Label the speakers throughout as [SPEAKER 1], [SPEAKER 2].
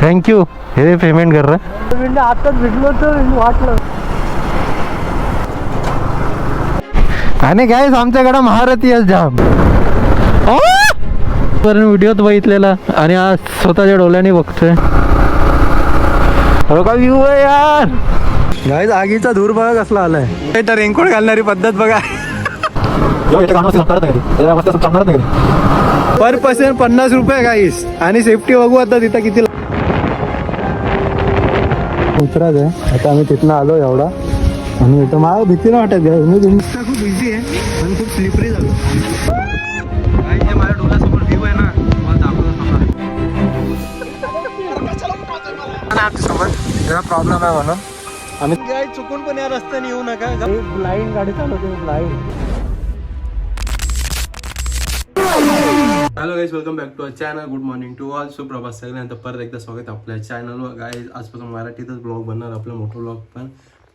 [SPEAKER 1] Thank you. हे payment कर रहा
[SPEAKER 2] आताच भेटलो तर वाटलं.
[SPEAKER 1] आणि गाईस आमच्याकडे महारथी आहे जाम. व्हिडिओत बघितलेला आणि आज स्वतःच्या डोळ्याने बघतोय. हो का व्ह्यू आहे यार. गाईस आगीचा धूर बघा कसला आलाय. तर रेनकोट घालणारी पद्धत बघा. पर पर्सन 50 रुपये गाईस. आणि सेफ्टी बघू आता तिथं किती उतराच आहे. आता आम्ही तिथनं आलो एवढा आणि इथं मला भीती नाही वाटत आहे. मी इंस्टा खूप बिझी आहे आणि खूप स्लिपरी झालो. माझ्या डोळ्यासमोर व्ह्यू आहे ना, मला दाखवतो जरा प्रॉब्लेम आहे म्हणून आम्ही काय चुकून पण या रस्त्याने येऊ नका. ब्लाइंड गाडी चालवते blind.
[SPEAKER 3] Hello guys, welcome back to our channel. Good morning to all. सुप्रभात सगळ्यांचं परत एकदा स्वागत आपल्या चॅनलवर. गाईज आजपासून मराठीतच ब्लॉग बनणार आपलं मोठं ब्लॉग पण.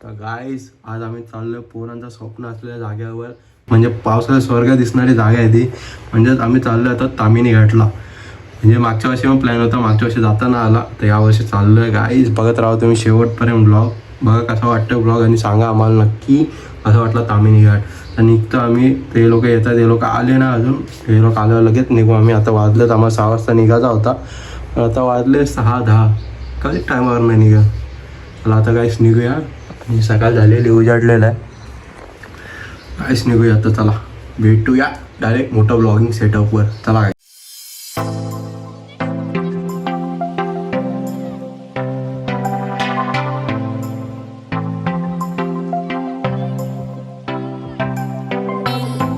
[SPEAKER 3] तर गाईज आज आम्ही चाललो पोरांचं स्वप्न असलेल्या जागेवर, म्हणजे पावसाळ्यात स्वर्ग दिसणारी जागा आहे ती. म्हणजेच आम्ही चाललो आता तामिनी घाटला. म्हणजे मागच्या वर्षी पण प्लॅन होता, मागच्या वर्षी जाताना आला, तर यावर्षी चाललो आहे. गाईज बघत राहा तुम्ही शेवटपर्यंत ब्लॉग. बघा कसा वाटतं ब्लॉग आणि सांगा आम्हाला नक्की असं वाटलं तामिनी घाट. तर निघतो आम्ही. ते लोक येतात, ते लोक आले ना अजून. ते लोक आल्यावर लगेच निघू आम्ही. आता वाजलेत, आम्हाला 6 वाजता निघायचा होता, पण आता वाजले 6:10. कधी टायमावर नाही निघा. चला आता काहीच निघूया. आणि सकाळ झालेली, उजाडलेलं आहे. काहीच निघूया आता. चला भेटूया डायरेक्ट मोठं ब्लॉगिंग सेटअपवर. चला काय.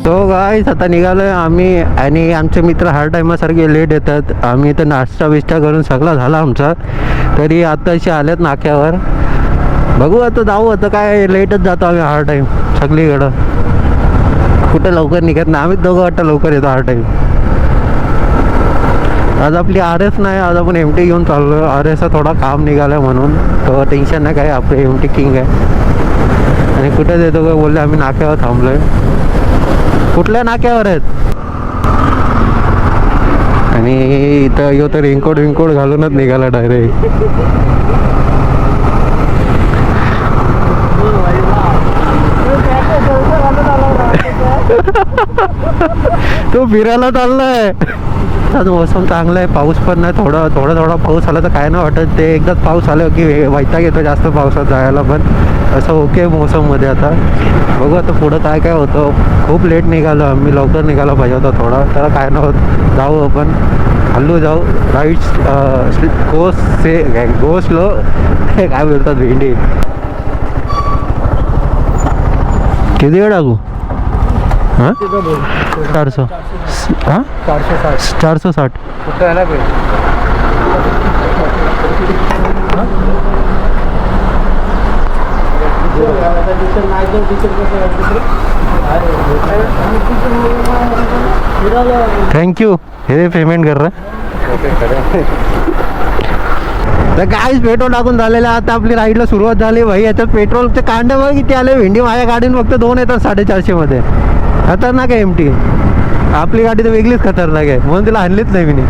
[SPEAKER 1] तो गाईस आता निघालोय आम्ही. आणि आमचे मित्र हर टायमासारखे लेट येतात. आम्ही इथं नाश्ता बिष्टा करून सगळा झाला आमचा, तरी आताशी आलेत नाक्यावर. बघू आता जाऊ. आता काय लेटच जातो आम्ही हर टाईम सगळीकडं. कुठं लवकर निघत नाही. आम्हीच दोघं वाटतं लवकर येतो हर टाईम. आज आपली RS नाही, आज आपण MT घेऊन चाललो. RSचा थोडा काम निघालं म्हणून, तो टेन्शन नाही काय. आपलं MT किंग आहे. आणि कुठं देतो का बोलले, आम्ही नाक्यावर थांबलोय. कुठल्या नाक्यावर आहेत. आणि इथं येऊ तर रेनकोट विनकोट घालूनच निघाला डायरेक्ट. तो फिरायला चाललाय. आज मोसम चांगला आहे, पाऊस पण नाही. थोडा पाऊस आला तर काय नाही वाटत. ते एकदाच पाऊस आला की वैताग येतो जास्त पावसात जायला. पण असं ओके मोसममध्ये. आता बघू आता पुढं काय काय होतं. खूप लेट निघालो आम्ही, लवकर निघायला पाहिजे होता थोडा. त्याला काय नाही होत, जाऊ आपण हल्लू जाऊ. राईट गो स्लो काय बोलतात भेंडी. किती वेळ लागू. हां 400. हां 460.
[SPEAKER 2] कुठं आहे ना बे.
[SPEAKER 1] थँक्यू. हे पेमेंट कर रहा. तर गाईस पेट्रोल टाकून झालेलं. आता आपली राईडला सुरुवात झाली. भाई याच्यात पेट्रोलचे कांडे बघ किती आले. भेंडी माझ्या गाडीने फक्त 2 येतात 450 मध्ये. खतरनाक आहे MT. आपली गाडी तर वेगळीच खतरनाक आहे, म्हणून तिला आणलीच नाही मी.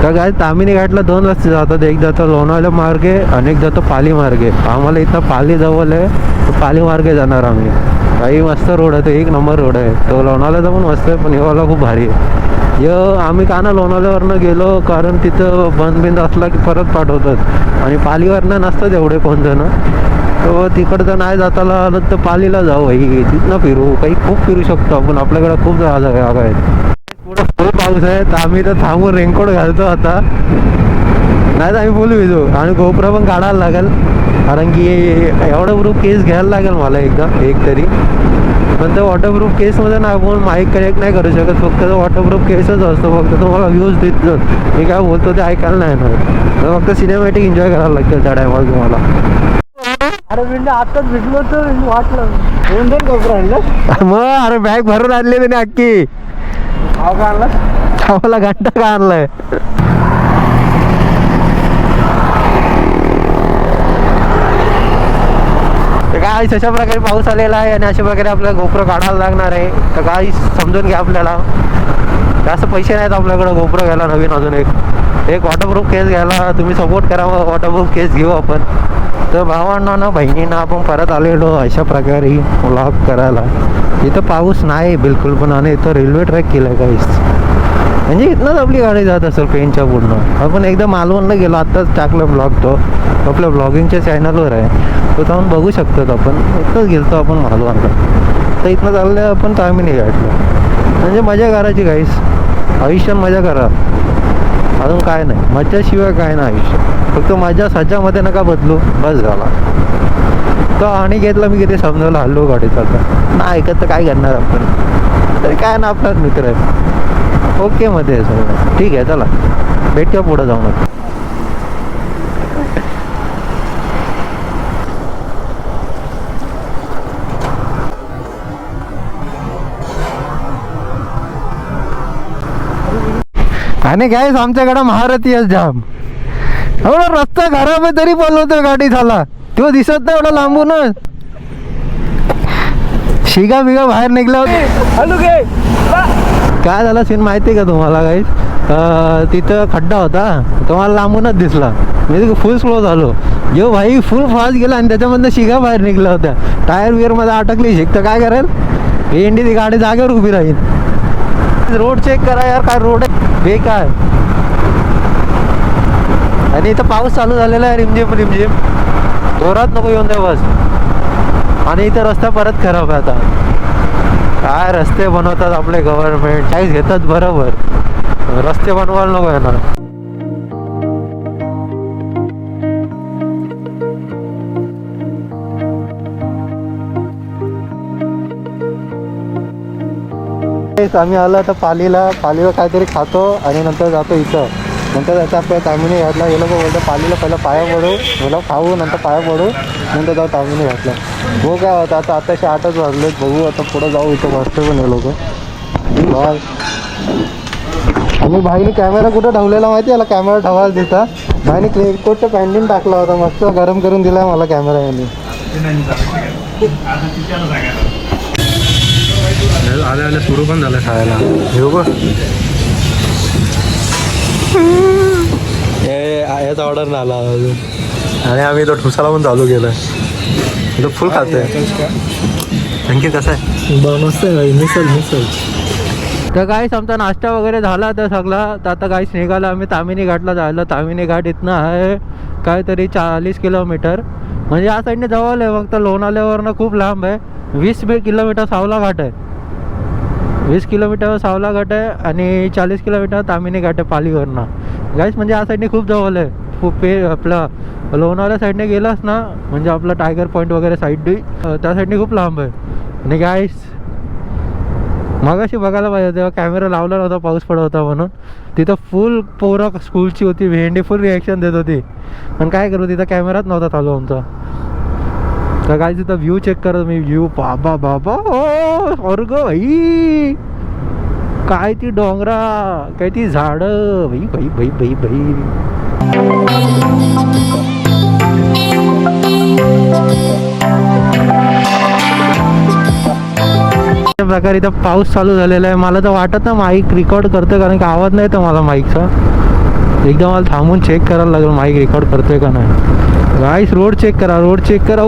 [SPEAKER 1] तर काय तामिनी घाटला 2 रस्ते जातात. एक जातो लोणावळा मार्गे आणि एक जातो पाली मार्गे. आम्हाला इथं पाली जवळ आहे, तर पाली मार्गे जाणार आम्ही. काही मस्त रोड आहे, तो 1 नंबर रोड आहे. तो लोणावळ्याचा पण मस्त आहे, पण हेवाला खूप भारी आहे. आम्ही का ना लोणावळ्यावरनं गेलो, कारण तिथं बंद असला की परत पाठवतात. आणि पालीवरनं नसतात एवढे कोण जण. तर तिकडचं नाही जाताला आलं तर पालीला जाऊ. भाई तिथनं फिरू, काही खूप फिरू शकतो आपण. आपल्याकडे खूप जागा आहेत. पुढं फुल पाऊस आहे, तर आम्ही तर थांबून रेनकोट घालतो आता. नाही तर आम्ही फुल भिजू. आणि गोप्रो पण काढायला लागेल, कारण की एवढं प्रूफ केस घ्यायला लागेल मला एक तरी. पण तो वॉटरप्रूफ केसमध्ये ना आपण माईक कनेक्ट नाही करू शकत. फक्त वॉटरप्रूफ केसच असतो. फक्त तुम्हाला व्ह्यूज देतो. मी काय बोलतो ते ऐकायला नाही येणार. फक्त सिनेमॅटिक एन्जॉय करायला लागतील त्या टायमाला तुम्हाला.
[SPEAKER 2] अरे विंडो आताच भेटलो तर वाटलं 2 कपडे आणलं.
[SPEAKER 1] मग अरे बॅग भरून आणली त्याने अख्खी.
[SPEAKER 2] भाव का आणला.
[SPEAKER 1] आम्हाला घंटा का आणलाय. काय गाईस अशा प्रकारे पाऊस आलेला आहे आणि अशा प्रकारे आपल्याला गोप्रो काढायला लागणार आहे. तर गाईस समजून घ्या, आपल्याला जास्त पैसे नाहीत आपल्याकडं गोप्रो घ्यायला नवीन. अजून एक वॉटरप्रूफ केस घ्यायला तुम्ही सपोर्ट करा, वॉटरप्रूफ केस घेऊ आपण. तर भावांना ना बहिणींना आपण परत आलेलो अशा प्रकारे व्लॉग करायला. इथं पाऊस नाही बिलकुल पण, आणि इथं रेल्वे ट्रॅक केलं आहे गाईस. म्हणजे इथनंच आपली गाडी जात असेल पेनच्या पूर्ण. आपण एकदा मालवणला गेलो, आत्ताच टाकलं ब्लॉग, तो आपल्या ब्लॉगिंगच्या चॅनलवर आहे, तो जाऊन बघू शकतो. आपण इथंच गेलो आपण मालवणला. तर इथनं चाललं आपण तामिनी घाटला. म्हणजे मजा करायची गाईस, आयुष्यात मजा करा, अजून काय नाही. मजाशिवाय काय नाही आयुष्य, फक्त मजा सज्जामध्ये नका बदलू, बस झाला. तो आणि घेतला मी किती समजावलं, हल्लो गाडीचा. आता ना ऐकत तर काय करणार आपण, तरी काय ना आपलाच मित्र आहे. ओके मध्ये आहे सगळं, ठीक आहे. चला भेटूया पुढं जाऊन. आणि गाईस आमच्याकडे महारथी आहे जाम. एवढा रस्ता खराब आहे तरी बोलवतो गाडी झाला, तो दिसत नाही एवढा लांबूनच. शिगा बिगा बाहेर निघला होता. काय झालं सीन माहिती आहे का तुम्हाला गाईस? तिथं खड्डा होता, तुम्हाला लांबूनच दिसला. मी फुल स्लो झालो, जो भाई फुल फास्ट गेला आणि त्याच्यामधनं शिगा बाहेर निघल्या होत्या. टायर बिअर मध्ये अटकली शिक, तर काय करेल ही इंडी, ती गाडी जागेवर उभी राहील. रोड चेक करा यार, काय रोड आहे बेकार. आणि इथं पाऊस चालू झालेला आहे, रिमझिम रिमझिम, जोरात नको येऊन दे बस. आणि इथं रस्ता परत खराब आहे. आता काय रस्ते बनवतात आपले गव्हर्नमेंट, टॅक्स घेतात बरोबर, रस्ते बनवायला नको येणार. आम्ही आलो आता पालीला काहीतरी खातो आणि नंतर जातो इथं. नंतर आता आपल्या तामिनी घाटला. हे लोक बोलतो पालीला पहिलं पाया पडू, मला खाऊ, नंतर पाया पडू, नंतर जाऊ तामिनी घाटला. हो काय होतं आता, आताशे 8च वाजले. बघू आता पुढं जाऊ, इथं बसते पण हे लोक. बाय. आणि भाईने कॅमेरा कुठं ठेवलेला माहिती आहे? याला कॅमेरा ठेवायला देता. भाईने क्लेकोटचं पॅन्टीन टाकला होता, मस्त गरम करून दिला मला कॅमेरा यांनी. आल्या सुरू पण झालं खायला. घेऊ बघ, याचा ऑर्डर नाही आला अजून. आणि आम्ही तो ठुसाला पण चालू केलं, तो फुल खातोय. थँक्यू. कसं आहे? मस्त आहे मिसल. तर गाईस आमचा नाश्ता वगैरे झाला तर सगळा. तर आता गाईस निघाला आम्ही तामिनी घाटला जायला. तामिनी घाट इथनं आहे काहीतरी 40 किलोमीटर, म्हणजे या साईडने जवळ आहे. फक्त लोणावल्यावरनं खूप लांब आहे. 20 किलोमीटर सावला घाट आहे, 20 किलोमीटर सावला घाट आहे आणि 40 किलोमीटर तामिनी घाट आहे पालीवरनं. गाईस म्हणजे या साईडने खूप जवळ आहे. खूप आपलं लोणावल्या साईडने गेलास ना, म्हणजे आपलं टायगर पॉईंट वगैरे साईड त्या साईडने खूप लांब आहे. आणि गाईस मगाशी बघायला पाहिजे तेव्हा कॅमेरा लावला नव्हता, पाऊस पडत होता म्हणून. तिथं फुल पोरं स्कूलची होती, भेंडी फुल रिॲक्शन देत होती. पण काय करू, तिथं कॅमेराच नव्हता चालू आमचा. तर काय तिथं व्ह्यू चेक करत मी, व्ह्यू बाबा बाबा हो स्वर्ग भाई. काय ती डोंगरा, काय ती झाडं, भाई भाई भाई भाई भाई. प्रकारे इथं पाऊस चालू झालेला आहे. मला तर वाटत ना माईक रेकॉर्ड करतोय, कारण की आवाज नाही तर मला माईकचा. एकदा मला थांबून चेक करायला लागेल माईक रेकॉर्ड करतोय का नाही. गाईस रोड चेक करा, रोड चेक करा.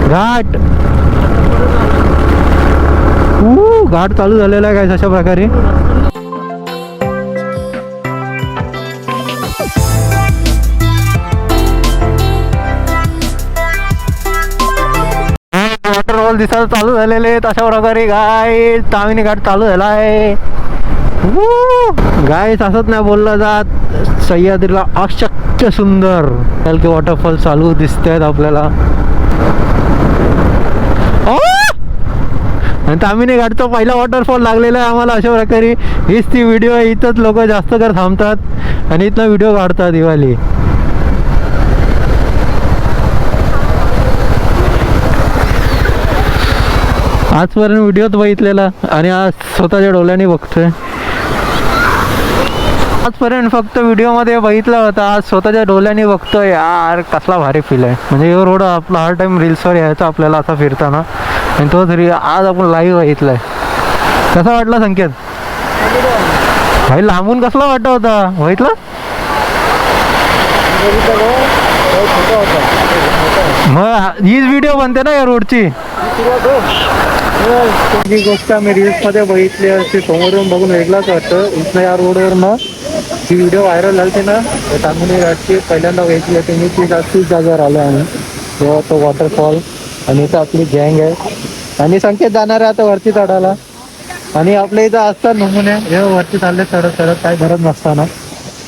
[SPEAKER 1] घाट घाट चालू झालेला आहे गाईस अशा प्रकारे. वॉटरफॉल दिसायला चालू झालेले आहेत अशा प्रकारे. गाईस तामिनी घाट चालू झाला आहे. गाईस असंच नाही बोललं जात, सह्याद्रीला अशक्य सुंदर की वॉटरफॉल चालू दिसत आहेत आपल्याला. आणि तामिनी घाटचा पहिला वॉटरफॉल लागलेला आहे आम्हाला अशा प्रकारे. हीच ती व्हिडिओ आहे, इथंच लोक जास्त कर थांबतात आणि इथनं व्हिडिओ काढतात दिवाळी. आजपर्यंत व्हिडिओत बघितलेला आणि आज स्वतःच्या डोळ्याने बघतोय. आजपर्यंत फक्त व्हिडिओमध्ये बघितला होता, आज स्वतःच्या डोळ्याने बघतोय यार, कसला भारी फील आहे. म्हणजे हे रोड आपला हर टाइम रील्सवर यायचा आपल्याला असा फिरताना, आणि तो तरी आज आपण लाईव्ह बघितलाय. कसा वाटला संकेत? भाई लांबून कसला वाटत होता बघितला? मग हीच व्हिडिओ बनते ना या रोडची. जी गोष्ट आम्ही रील्समध्ये बघितली असते समोरून बघून वेगळाच वाटतं. इथं या रोडवरनं जी व्हिडिओ व्हायरल झाली ना तामिनी घाटची पहिल्यांदा बघितली होती मी, ती जास्तीच जागेवर आलो आम्ही. तेव्हा तो वॉटरफॉल आणि इथं आपली गँग आहे आणि संकेत जाणार आहे आता वरती चढायला. आणि आपल्या इथं असतात नमुने हे वरती चालले चढत चढत काय गरज नसताना.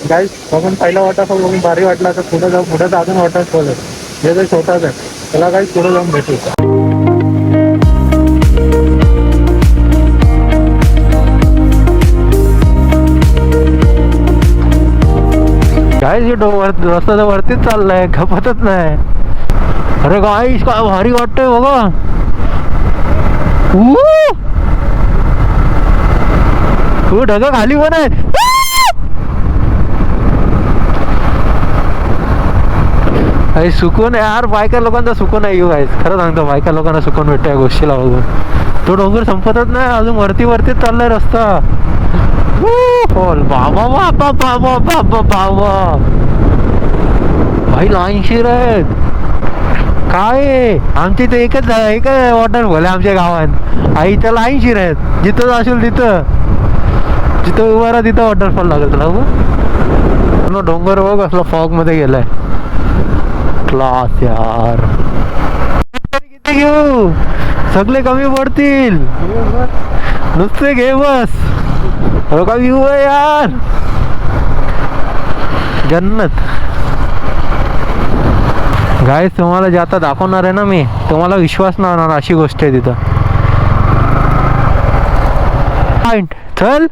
[SPEAKER 1] गाईस बघून पहिला वॉटरफॉल बघून भारी वाटला, तर पुढे जाऊ, पुढे अजून वॉटरफॉल आहे जे तर छोटाच आहे. त्याला काही पुढे जाऊन भेटू. गाईस हे रस्ता तर वरतीच चाललाय, खपतच नाही. अरे गाईस काय भारी वाटतंय बघा. ढगा खाली पण आहे. अरे सुकून यार, बायका लोकांचा सुकून आहे येऊ गाईस, खरं सांगतो बायका लोकांना सुकून भेटतं या गोष्टीला बघून. तो डोंगर संपतच नाही, अजून वरतीच चाललाय रस्ता. बाबा बाबा बाबा बाबा बाबा भाई लाईनशीर आहेत काय. आमची तर एकच वॉटरफॉल आहे आमच्या गावात, आई त्या लाईनशीर आहेत. जिथं जाशील जिथं उभा राहा तिथं वॉटरफॉल लागेल तुला. पूर्ण डोंगर बघ असला फॉग मध्ये गेलाय. क्लास यार. किती घेऊ, सगळे कमी पडतील, नुसते घे बस. का व्ह्यू आहे यार, जन्नत. गाईस तुम्हाला जे आता दाखवणार आहे ना मी, तुम्हाला विश्वास नाही होणार अशी गोष्ट आहे तिथं. चल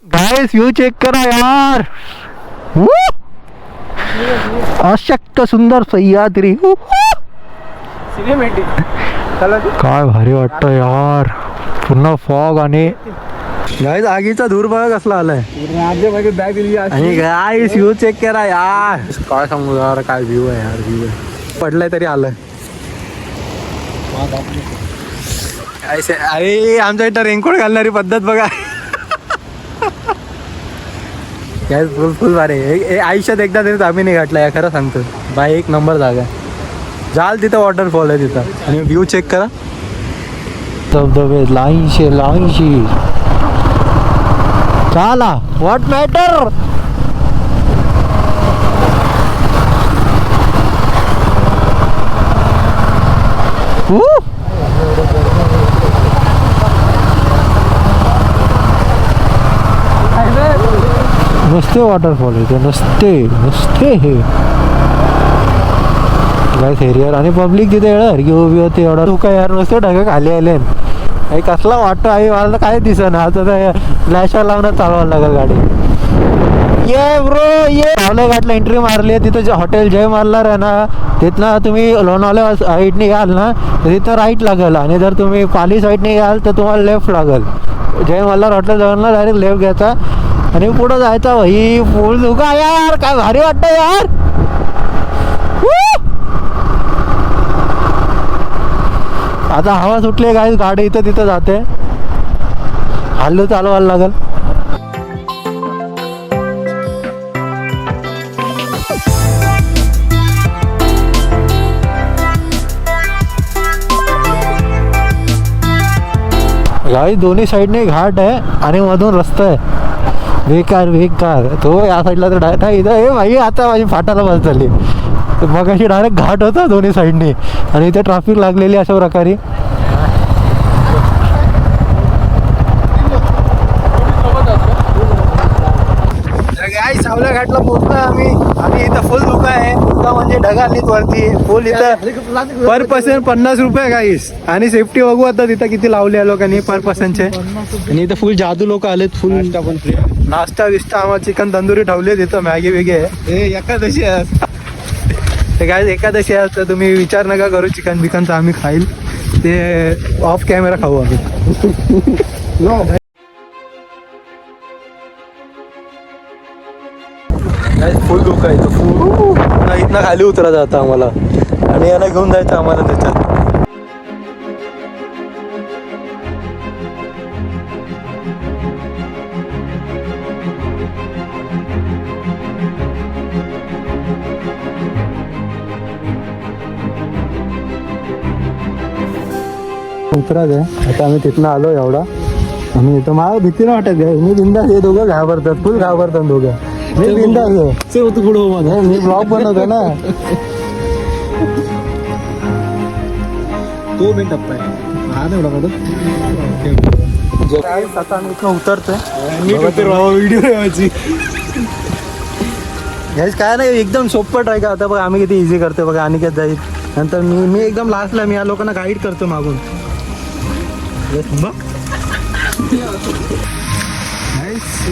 [SPEAKER 1] गाईस व्ह्यू चेक करा यार. अशक्त सुंदर सह्याद्री. काय भारी वाटतं यार, पूर्ण फॉग. आणि गाईस आगीचा धूर बघा कसला आलाय. आणि गाईस व्ह्यू चेक करा यार, काय सांगू यार, काय व्ह्यू आहे यार. व्ह्यू पडलाय तरी आलंय. अरे आमच्या इथं रेनकोट घालणारी पद्धत बघा. फुल भारी. आयुष्यात एकदा तरी तामिनी घाटला या, खरं सांगतो बाय, एक नंबर जागा. जाल तिथं वॉटरफॉल आहे तिथं. आणि व्ह्यू चेक करा, धबधबे लाईनशी. चला व्हॉट मॅटर. नुसते वॉटरफॉल आहे, नुसते हे गाईस एरियर. आणि पब्लिक तिथे हरकी उभी होती. एवढा तू काय यार, नुसते ढगा खाली आले. काही कसला वाटतं आहे मला काय दिसत ना. आता फ्लॅशर लावून चालवायला लागेल गाडी. ये ब्रो ये पावले घाटला एंट्री मारली आहे. तिथं हॉटेल जय मल्हार आहे ना, तिथनं तुम्ही लोणावळा साईडने याल ना तर तिथं राईट लागेल. आणि जर तुम्ही पाली साईडने याल तर तुम्हाला लेफ्ट लागेल. जय मल्हार हॉटेल जाऊन ना डायरेक्ट लेफ्ट घ्यायचा आणि पुढं जायचा. भाई फुल धुका यार, काय भारी वाटतं यार. आता हवा सुटली गाईस, गाडी इथं तिथं जाते. हल्लू चालवायला लागेल. गाईस दोन्ही साईडने घाट आहे आणि मधून रस्ता आहे. बेकार तो या साईडला तर डायरेक्ट इथं. हे भाई आता माझी फाटाला बस झाली. मग अशी डायरेक्ट घाट होता दोन्ही साईडने आणि इथे ट्रॅफिक लागलेली अशा प्रकारे. सावल्या घाटला पोहोचलो आम्ही इथं फुल धुका आहे. धुका म्हणजे ढगालीत वरती फुल. इथं पर पर्सन 50 रुपये गाईस. आणि सेफ्टी बघू आता तिथं किती लावले लोकांनी पर पर्सनचे. आणि इथं फुल जादू लोक आलेत. फुल नाश्ता विस्ता आम्हाला चिकन तंदुरी ठेवले तिथं. मॅगी वेगे एकादशी आहे ते काय. एकादशी आहे तर तुम्ही विचार नका करू चिकन बिकनचा, आम्ही खाईल.
[SPEAKER 2] ते ऑफ कॅमेरा खाऊ आम्ही. फुल धोका आहे फुल. इथनं खाली उतरा जातं आम्हाला आणि याला घेऊन जायचं आम्हाला त्याच्यात. उतराच आहे आता आम्ही तिथनं आलो एवढा आणि इथं मला भीती नाही वाटत आहे. मी बिंदास हे दोघं घाबरतात फुल घाबरतात दोघं. मी बिंदास आहे. मी ब्लॉग बनवतो ना. तो मी टप्पा आहे हा नाही एवढा आता आम्ही इथनं उतरतोय व्हिडिओ ठेवायची. याच काय नाही एकदम सोपं ट्राय का. आता बघा आम्ही किती इझी करतो बघा. अनिकेत जाईल नंतर मी एकदम लास्टला मी या लोकांना गाईड करतो मागून.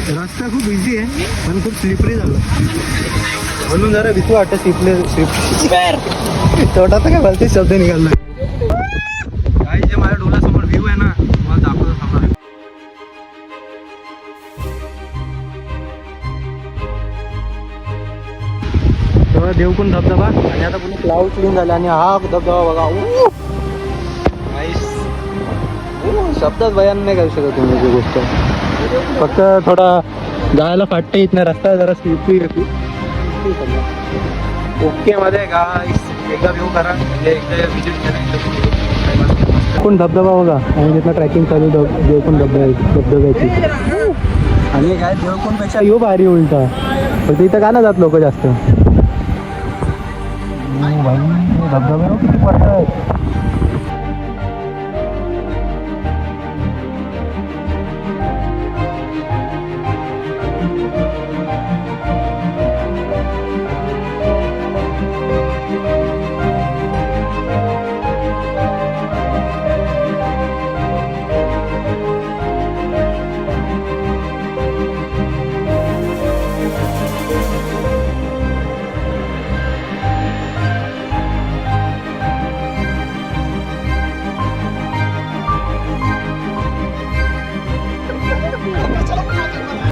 [SPEAKER 2] रस्ता खूप इझी आहे पण खूप स्लिपरी झाला म्हणून जरा भीती वाटतं. तोटा तर काय भलतेच शब्द निघाला. काही जे माझ्या डोळ्यासमोर व्ह्यू आहे ना मला दाखवतो थांबा. तेव्हा देवकुंड धबधबा आणि आता पुन्हा क्लाउड क्लीन झाले आणि हा धबधबा बघा. शब्दात बयान नाही करू शकत तुम्ही जी गोष्ट. फक्त थोडा जायला फाटते इथनं. रस्ता जरा स्लिपरी ओके मध्ये गाईस. एकदा व्ह्यू करा म्हणजे एकदा विजिट करा. कोण धबधबा बघा आणि तिथनं ट्रॅकिंग चालू देवकुंड धबधब्याची. आणि काय देवकुंडपेक्षा यो भारी उलटा फक्त इथं का ना जात लोक जास्त. धबधबा किती पडतात.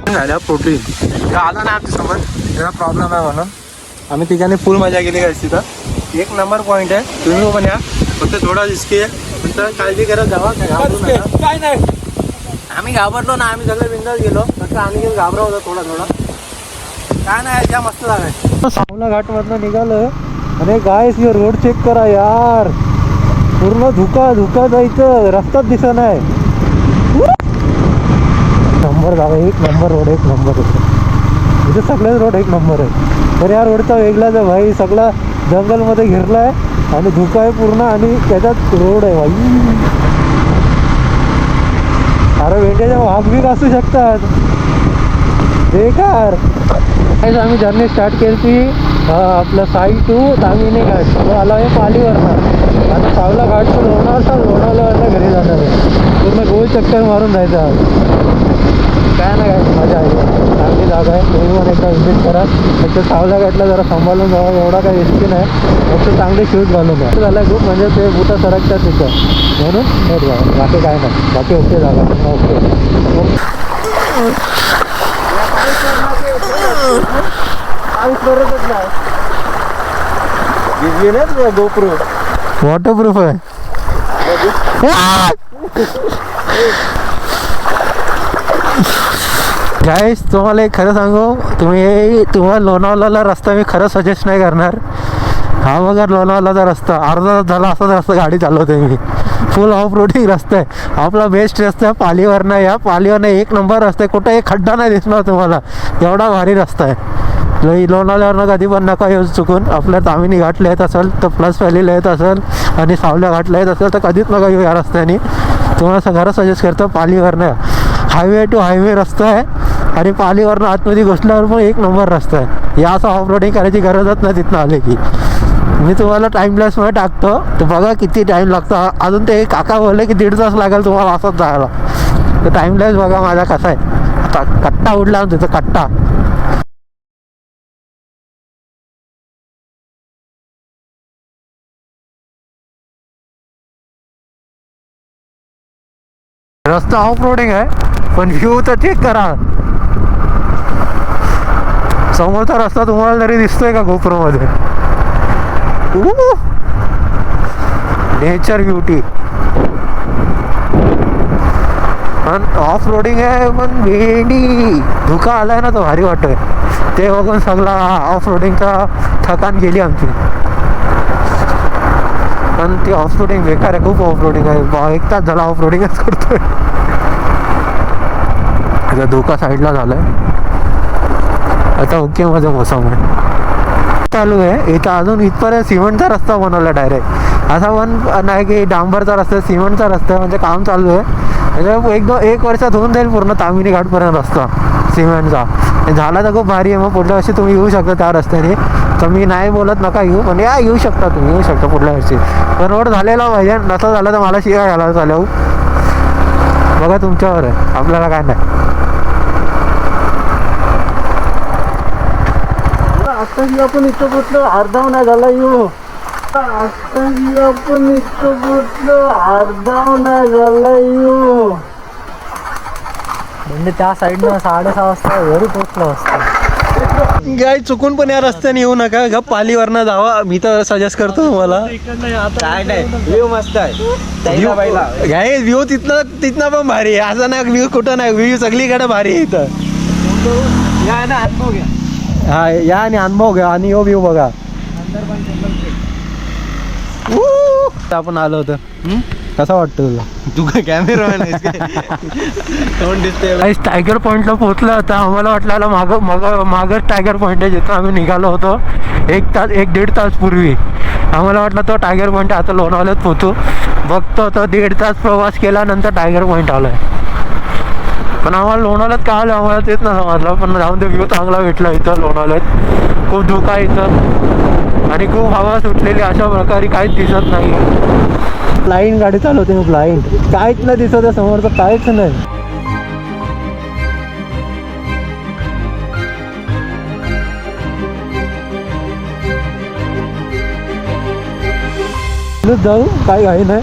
[SPEAKER 2] झाल्या प्रोटीन आला ना आमच्या समोर त्याचा प्रॉब्लेम आहे म्हणून आम्ही तिघांनी फुल मजा केली काय तिथं. एक नंबर पॉईंट आहे. तुम्ही पण या फक्त थोडा रिस्की आहे फक्त काळजी करत जावा. काय नाही आम्ही घाबरलो ना. आम्ही सगळे बिंदास गेलो फक्त आम्ही घाबरा होता थोडा काय नाही. ज्या मस्त जागा आहे. सावला घाटमधनं निघालं आणि गाईस हे रोड चेक करा यार. पूर्ण धुका जायचं रस्ताच दिसत नाही. नंबर जागा एक नंबर रोड एक नंबर होतं इथे. सगळेच रोड एक नंबर आहे. तर या रोडचा वेगळाच आहे भाई. सगळा जंगलमध्ये घेरला आहे आणि धुका आहे पूर्ण आणि त्याच्यात रोड आहे भाई. अरे वेंड्याच्या वाघ बीक असू शकतात बेकार. आम्ही जर्नी स्टार्ट केली ती आपलं साई टू तामिनी घाट. तो आला आहे पालीवरनं. आता सावला घाट तो लोणावळ्यावरनं घरी जाणार आहे. पूर्ण गोल चक्कर मारून जायचं. काय ना काय मजा आहे. चांगली जागा आहे. तुम्ही पण एकदा विजिट करा. फक्त सावला घाटला जरा सांभाळून जावा. एवढा काही रिस्की नाही. फक्त चांगले शूज घालून द्या झाला खूप म्हणजे ते बुटा सरकतात तिथं म्हणून नाही जावा. बाकी काय नाही. बाकी ओके जागा ओके. गोप्रो वॉटरप्रूफ आहे. गाईस तुम्हाला एक खरं सांगू तुम्हाला लोणावळ्याला रस्ता मी खरं सजेस्ट नाही करणार. हा बघा लोणावळ्याचा रस्ता अर्धा तास झाला असाच रस्ता गाडी चालवते मी. फुल ऑफ रोडिंग रस्ता आहे. आपला बेस्ट रस्ता आहे पालीवरनं. या पालीवरनं एक नंबर रस्ता आहे. कुठं एक खड्डा नाही दिसणार तुम्हाला. एवढा भारी रस्ता आहे. लोणावळ्यावरनं कधी पण नका येऊ चुकून. आपल्या तामिनी घाटला येत असेल तर प्लस व्हॅलीला येत असेल आणि सावल्या घाटला येत असेल तर कधीच नका येऊ या रस्त्याने. तुम्हाला खरं सजेस्ट करतो पालीवरनं. हायवे टू हायवे रस्ता आहे आणि पालीवरनं आतमध्ये घुसल्यावर पण एक नंबर रस्ता आहे. या असं ऑफ रोडिंग करायची गरजच नाही तिथनं आले की. मी तुम्हाला टाईमलेसमध्ये टाकतो तर बघा किती टाईम लागतो. अजून ते काका बोलले की 1.5 तास लागेल तुम्हाला असंच जायला. तर टाईमलेस बघा माझा कसा आहे. आता कट्टा उडला तिथं कट्टा. रस्ता ऑफ रोडिंग आहे पण व्ह्यू तर चेक करा. समोरचा रस्ता तुम्हाला तरी दिसतोय का गोप्रो मध्ये? Nature beauty. पण ऑफ रोडिंग आहे पण भेंडी धुका आलाय ना तो भारी वाटतोय. ते बघून सगळा ऑफ रोडिंगचा थकान गेली आमची. पण ती ऑफ रोडिंग बेकार आहे, खूप ऑफ रोडिंग आहे. 1 तास झाला ऑफ रोडिंगच करतोय. आता धोका साईडला झालाय. आता ओके माझं मोसम आहे चालू आहे. इथं अजून इथपर्यंत सिमेंटचा रस्ता बनवला डायरेक्ट. असा पण नाही की डांबरचा रस्ता, सिमेंटचा रस्ता आहे. म्हणजे काम चालू आहे. म्हणजे 1 वर्षात होऊन जाईल पूर्ण तामिनी घाटपर्यंत रस्ता सिमेंटचा. झाला तर खूप भारी आहे. मग पुढल्या वर्षी तुम्ही येऊ शकता त्या रस्त्याने. तर मी नाही बोलत नका येऊ, पण या येऊ शकता तुम्ही, येऊ शकता पुढल्या वर्षी. पण रोड झालेला पाहिजे. नसा झाला तर मला शिवाय घालायला चालू. बघा तुमच्यावर आहे, आपल्याला काय नाही.
[SPEAKER 1] आता आपण इथं पोचलो, अर्धा नाही झाला येऊ. आता आपण इथं पोचलो, अर्धा नाही झाला येऊ. म्हणजे त्या साईडनं 6:30 वाजता घरी पोचलो असतो.
[SPEAKER 3] गाय चुकून पण या रस्त्याने येऊ नका. ग पालीवरनं जावा. मी तर सजेस्ट करतो तुम्हाला.
[SPEAKER 1] काय नाही, व्ह्यू मस्त आहे.
[SPEAKER 3] गाय व्ह्यू तिथनं पण भारी आहे. असं नाही व्ह्यू कुठं नाही, व्ह्यू सगळीकडे भारी आहे इथं.
[SPEAKER 1] या ना अनुभव घ्या.
[SPEAKER 3] हा या आणि अनुभव घ्या आणि यो व्ह्यू बघा. आपण आलो होतं. कसा वाटतं तुला? तू काय कॅमेरामॅन आहेस काय? तोंड दिसते.
[SPEAKER 2] टायगर पॉईंटला पोहोचलं होतं. आम्हाला वाटलं मागं टायगर पॉईंट आहे जिथं आम्ही निघालो होतो 1-1.5 तास पूर्वी. आम्हाला वाटलं तो टायगर पॉईंट आता लोणावळ्यात पोहोचू. बघतो तो 1.5 तास प्रवास केल्यानंतर टायगर पॉईंट आलाय. पण आम्हाला लोणावळ्यात काय आलं आम्हाला तेच नाही समजलं. पण जाऊन ते व्ह्यू चांगला भेटला इथं लोणावळ्यात. खूप धोका इथं आणि खूप हवा सुटलेली. अशा प्रकारे काहीच दिसत नाही.
[SPEAKER 1] ब्लाइंड गाडी चालवते मी, ब्लाइंड. काहीच नाही दिसत आहे समोरचं, काहीच नाही. जाऊ, काही घाई नाही.